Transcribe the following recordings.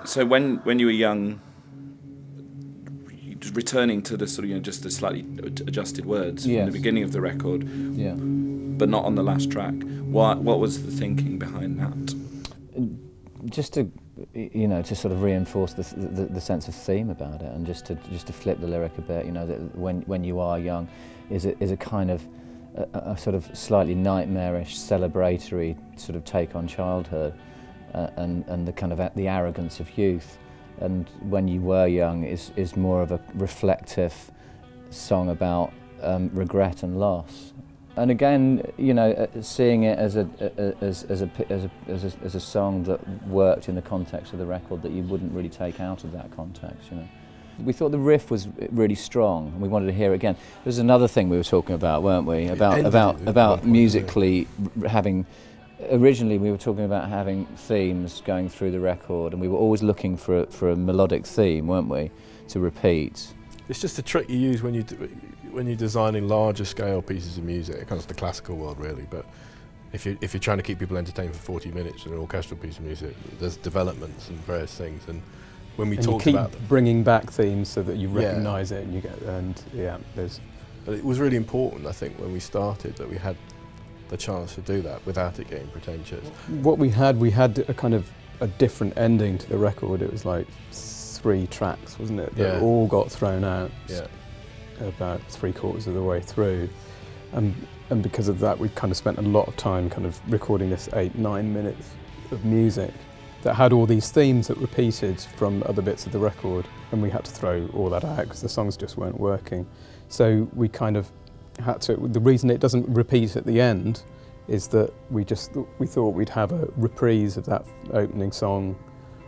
So when you were young, returning to the sort of just the slightly adjusted words from the beginning of the record, but not on the last track. What was the thinking behind that? Just to sort of reinforce the sense of theme about it, and just to flip the lyric a bit. That when you are young, is a kind of a sort of slightly nightmarish, celebratory sort of take on childhood, and the kind of the arrogance of youth. And when you were young is more of a reflective song about regret and loss. And again, seeing it as a song that worked in the context of the record that you wouldn't really take out of that context. We thought the riff was really strong, and we wanted to hear it again. There's another thing we were talking about, weren't we? About musically having. Originally, we were talking about having themes going through the record, and we were always looking for a melodic theme, weren't we, to repeat. It's just a trick you use when you're designing larger scale pieces of music. It comes to the classical world, really. But if you're trying to keep people entertained for 40 minutes in an orchestral piece of music, there's developments and various things. And when we talked about bringing back themes so that you recognise it, and there's. But it was really important, I think, when we started that we had the chance to do that without it getting pretentious. What we had a kind of a different ending to the record. It was like 3 tracks, wasn't it? That all got thrown out about 3/4 of the way through. And because of that, we kind of spent a lot of time kind of recording this 8-9 minutes of music that had all these themes that repeated from other bits of the record, and we had to throw all that out because the songs just weren't working. So we kind of had to. The reason it doesn't repeat at the end is that we thought we'd have a reprise of that opening song,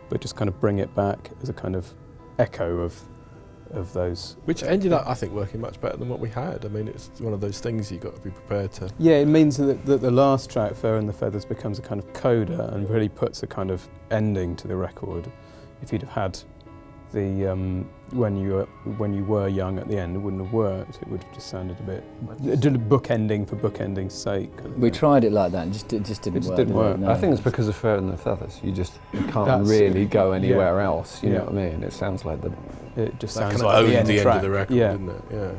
but just kind of bring it back as a kind of echo of those. Which ended up, I think, working much better than what we had. I mean, it's one of those things you've got to be prepared to. Yeah, it means that the last track, Fur and the Feathers, becomes a kind of coda and really puts a kind of ending to the record. If you'd have had the when you were young at the end, it wouldn't have worked. It would have just sounded a bit bookending for bookending's sake. We tried it like that, and it just didn't work. Didn't work. I think it's because of Fur and the Feathers. You can't really go anywhere else. You know what I mean? It sounds like It just that sounds kind like of the end of the track. record, didn't it? Yeah.